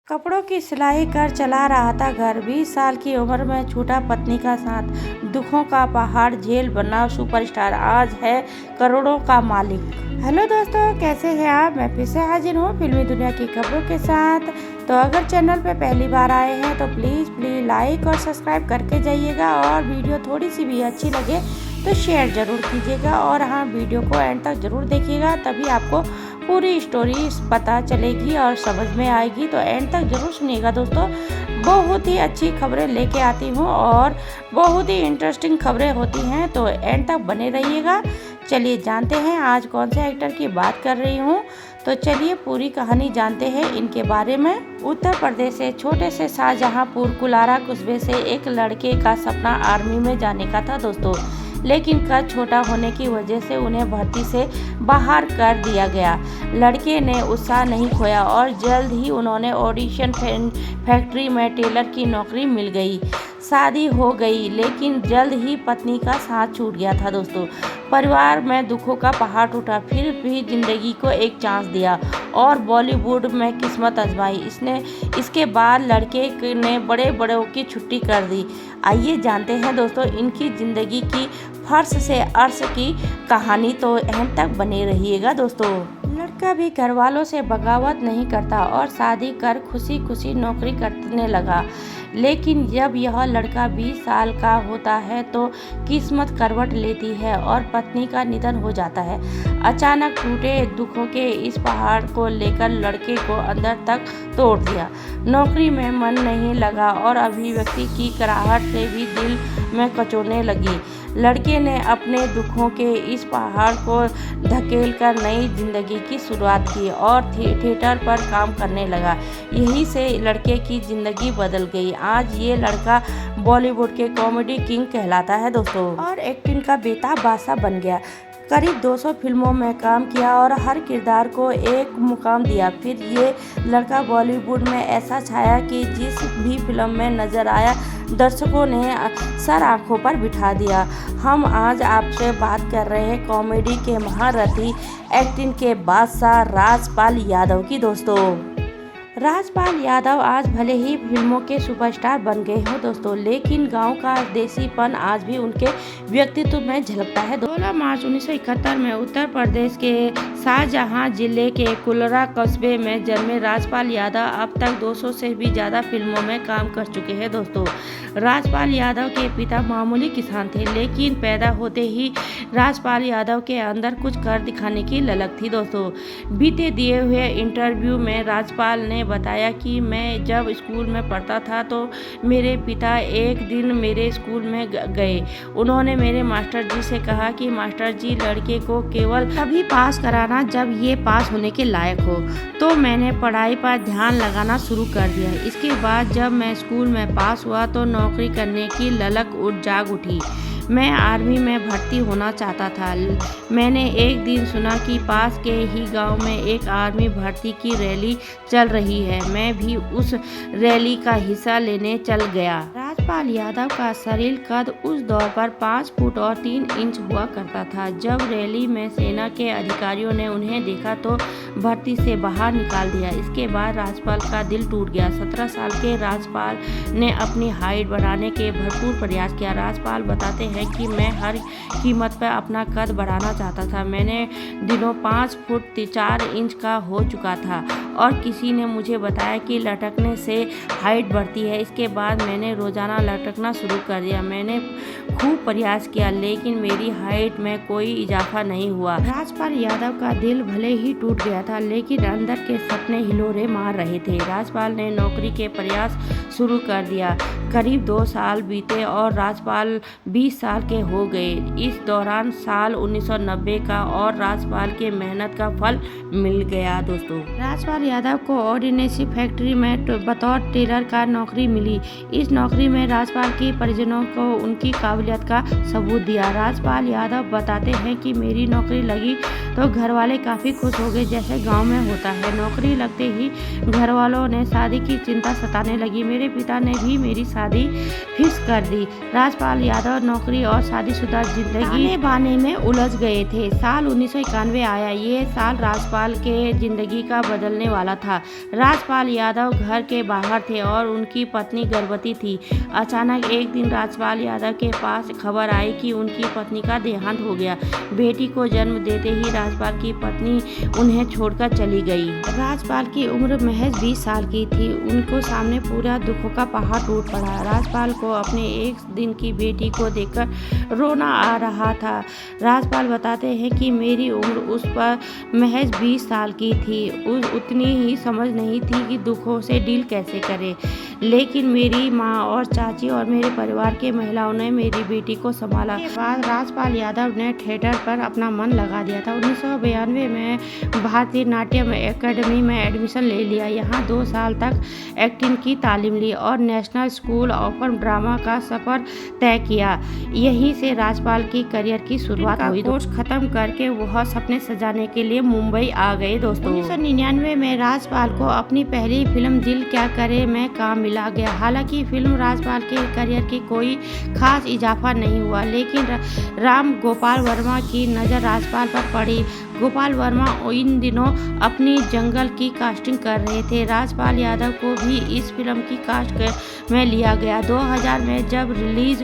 कपड़ों की सिलाई कर चला रहा था घर। 20 साल की उम्र में छूटा पत्नी का साथ, दुखों का पहाड़ झेल बना सुपरस्टार, आज है करोड़ों का मालिक। हेलो दोस्तों, कैसे हैं आप? मैं फिर से हाजिर हूँ फिल्मी दुनिया की खबरों के साथ। तो अगर चैनल पे पहली बार आए हैं तो प्लीज़ लाइक और सब्सक्राइब करके जाइएगा, और वीडियो थोड़ी सी भी अच्छी लगे तो शेयर ज़रूर कीजिएगा, और हाँ, वीडियो को एंड तक ज़रूर देखिएगा, तभी आपको पूरी स्टोरी पता चलेगी और समझ में आएगी। तो एंड तक ज़रूर सुनिएगा दोस्तों, बहुत ही अच्छी खबरें लेके आती हूँ और बहुत ही इंटरेस्टिंग खबरें होती हैं, तो एंड तक बने रहिएगा। चलिए जानते हैं आज कौन से एक्टर की बात कर रही हूँ। तो चलिए पूरी कहानी जानते हैं इनके बारे में। उत्तर प्रदेश से छोटे से शाहजहांपुर कुलारा कस्बे से एक लड़के का सपना आर्मी में जाने का था दोस्तों, लेकिन कद छोटा होने की वजह से उन्हें भर्ती से बाहर कर दिया गया। लड़के ने उत्साह नहीं खोया और जल्द ही उन्होंने ऑडिशन फैक्ट्री में टेलर की नौकरी मिल गई। शादी हो गई, लेकिन जल्द ही पत्नी का साथ छूट गया था दोस्तों। परिवार में दुखों का पहाड़ टूटा, फिर भी जिंदगी को एक चांस दिया और बॉलीवुड में किस्मत आजमाई इसके बाद लड़के ने बड़े बड़ों की छुट्टी कर दी। आइए जानते हैं दोस्तों इनकी ज़िंदगी की फर्श से अर्श की कहानी, तो एंड तक बने रहिएगा दोस्तों। लड़का भी घर वालों से बगावत नहीं करता और शादी कर खुशी खुशी नौकरी करने लगा, लेकिन जब यह लड़का 20 साल का होता है तो किस्मत करवट लेती है और पत्नी का निधन हो जाता है। अचानक टूटे दुखों के इस पहाड़ को लेकर लड़के को अंदर तक तोड़ दिया। नौकरी में मन नहीं लगा और अभिव्यक्ति की कराहट से भी दिल में कचोटने लगी। लड़के ने अपने दुखों के इस पहाड़ को धकेलकर नई जिंदगी की शुरुआत की और थिएटर पर काम करने लगा। यहीं से लड़के की ज़िंदगी बदल गई। आज ये लड़का बॉलीवुड के कॉमेडी किंग कहलाता है दोस्तों, और एक्टिंग का बेताब बादशाह बन गया। करीब 200 फिल्मों में काम किया और हर किरदार को एक मुकाम दिया। फिर ये लड़का बॉलीवुड में ऐसा छाया कि जिस भी फिल्म में नज़र आया दर्शकों ने सर आंखों पर बिठा दिया। हम आज आपसे बात कर रहे हैं कॉमेडी के महारथी, एक्टिंग के बादशाह राजपाल यादव की दोस्तों। राजपाल यादव आज भले ही फिल्मों के सुपरस्टार बन गए हो दोस्तों, लेकिन गांव का देसीपन आज भी उनके व्यक्तित्व में झलकता है। 16 मार्च 1971 में उत्तर प्रदेश के शाहजहां जिले के कुलारा कस्बे में जन्मे राजपाल यादव अब तक 200 से भी ज़्यादा फिल्मों में काम कर चुके हैं दोस्तों। राजपाल यादव के पिता मामूली किसान थे, लेकिन पैदा होते ही राजपाल यादव के अंदर कुछ कर दिखाने की ललक थी दोस्तों। बीते दिए हुए इंटरव्यू में राजपाल ने बताया कि मैं जब स्कूल में पढ़ता था तो मेरे पिता एक दिन मेरे स्कूल में गए। उन्होंने मेरे मास्टर जी से कहा कि मास्टर जी, लड़के को केवल तभी पास कराना जब ये पास होने के लायक हो। तो मैंने पढ़ाई पर ध्यान लगाना शुरू कर दिया। इसके बाद जब मैं स्कूल में पास हुआ तो नौकरी करने की ललक जाग उठी। मैं आर्मी में भर्ती होना चाहता था। मैंने एक दिन सुना कि पास के ही गांव में एक आर्मी भर्ती की रैली चल रही है। मैं भी उस रैली का हिस्सा लेने चल गया। राजपाल यादव का शरीर कद उस दौर पर 5 फुट और 3 इंच हुआ करता था। जब रैली में सेना के अधिकारियों ने उन्हें देखा तो भर्ती से बाहर निकाल दिया। इसके बाद राजपाल का दिल टूट गया। 17 साल के राजपाल ने अपनी हाइट बढ़ाने के भरपूर प्रयास किया। राजपाल बताते हैं कि मैं हर कीमत पर अपना कद बढ़ाना चाहता था। मैंने दिनों 5 फुट 4 इंच का हो चुका था और किसी ने मुझे बताया कि लटकने से हाइट बढ़ती है। इसके बाद मैंने रोज़ाना लटकना शुरू कर दिया। मैंने खूब प्रयास किया, लेकिन मेरी हाइट में कोई इजाफा नहीं हुआ। राजपाल यादव का दिल भले ही टूट गया था, लेकिन अंदर के सपने हिलोरे मार रहे थे। राजपाल ने नौकरी के प्रयास शुरू कर दिया। करीब 2 साल बीते और राजपाल 20 साल के हो गए। इस दौरान साल 1990 का और राजपाल के मेहनत का फल मिल गया दोस्तों। राजपाल यादव को ऑर्डिनेंसी फैक्ट्री में बतौर टेलर का नौकरी मिली। इस नौकरी में राजपाल के परिजनों को उनकी काबिलियत का सबूत दिया। राजपाल यादव बताते हैं कि मेरी नौकरी लगी तो घर वाले काफ़ी खुश हो गए, जैसे गांव में होता है। नौकरी लगते ही घर वालों ने शादी की चिंता सताने लगी। मेरे पिता ने भी मेरी शादी फिक्स कर दी। राजपाल यादव नौकरी और शादीशुदा जिंदगी बाने में उलझ गए थे। साल 1991 आया। ये साल राजपाल के जिंदगी का बदलने वाला था। राजपाल यादव घर के बाहर थे और उनकी पत्नी गर्भवती थी। अचानक एक दिन राजपाल यादव के पास खबर आई कि उनकी पत्नी का देहांत हो गया। बेटी को जन्म देते ही राजपाल की पत्नी उन्हें छोड़कर चली गई। राजपाल की उम्र महज 20 साल की थी। उनको सामने पूरा दुखों का पहाड़ टूट पड़ा। राजपाल को अपने 1 दिन की बेटी को देखकर रोना आ रहा था। राजपाल बताते हैं कि मेरी उम्र उस पर महज 20 साल की थी। उतनी ही समझ नहीं थी कि दुखों से डील कैसे करें, लेकिन मेरी माँ और चाची और मेरे परिवार के महिलाओं ने मेरी बेटी को संभाला। इसके बाद राजपाल यादव ने थिएटर पर अपना मन लगा दिया था। 1992 में भारतीय नाट्यम एकेडमी में एडमिशन ले लिया। यहाँ 2 साल तक एक्टिंग की तालीम ली और नेशनल स्कूल ऑफ ड्रामा का सफर तय किया। यहीं से राजपाल की करियर की शुरुआत हुई। कोर्स खत्म करके वह सपने सजाने के लिए मुंबई आ गए। दोस्तों 1999 में राजपाल को अपनी पहली फिल्म दिल क्या करे में काम मिला गया। हालांकि फिल्म राजपाल के करियर की कोई खास इजाफा नहीं हुआ, लेकिन राम गोपाल वर्मा की नज़र राजपाल पर पड़ी। गोपाल वर्मा इन दिनों अपनी जंगल की कास्टिंग कर रहे थे। राजपाल यादव को भी इस फिल्म की कास्ट में लिया गया। 2000 में जब रिलीज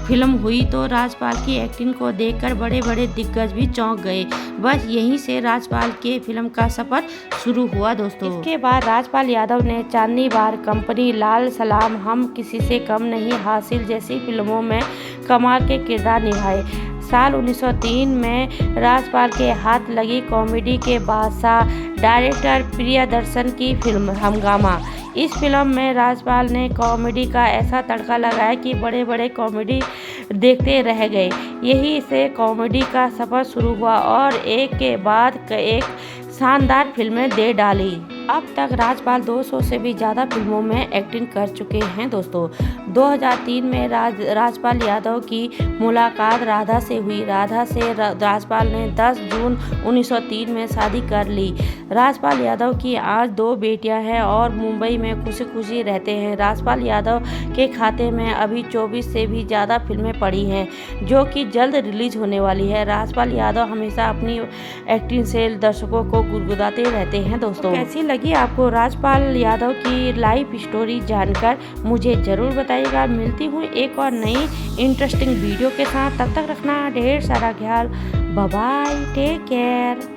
फिल्म हुई तो राजपाल की एक्टिंग को देखकर बड़े बड़े दिग्गज भी चौंक गए। बस यहीं से राजपाल के फिल्म का सफर शुरू हुआ। दोस्तों इसके बाद राजपाल यादव ने चांदनी बार कंपनी, लाल सलाम, हम किसी से कम नहीं, हासिल जैसी फिल्मों में कमाल के किरदार निभाए। साल 1903 में राजपाल के हाथ लगी कॉमेडी के बादशाह डायरेक्टर प्रियदर्शन की फिल्म हंगामा। इस फिल्म में राजपाल ने कॉमेडी का ऐसा तड़का लगाया कि बड़े बड़े कॉमेडी देखते रह गए। यहीं से कॉमेडी का सफर शुरू हुआ और एक के बाद एक शानदार फिल्में दे डाली। अब तक राजपाल 200 से भी ज़्यादा फिल्मों में एक्टिंग कर चुके हैं। दोस्तों 2003 में राजपाल यादव की मुलाकात राधा से हुई। राधा से राजपाल ने 10 जून 1903 में शादी कर ली। राजपाल यादव की आज 2 बेटियां हैं और मुंबई में खुशी खुशी रहते हैं। राजपाल यादव के खाते में अभी 24 से भी ज़्यादा फिल्में पड़ी हैं, जो कि जल्द रिलीज होने वाली है। राजपाल यादव हमेशा अपनी एक्टिंग से दर्शकों को गुदगुदाते रहते हैं। दोस्तों कैसी लगी आपको राजपाल यादव की लाइफ स्टोरी जानकर मुझे ज़रूर बताइएगा। मिलती हूँ एक और नई इंटरेस्टिंग वीडियो के साथ। तब तक रखना ढेर सारा ख्याल। Bye bye, take care.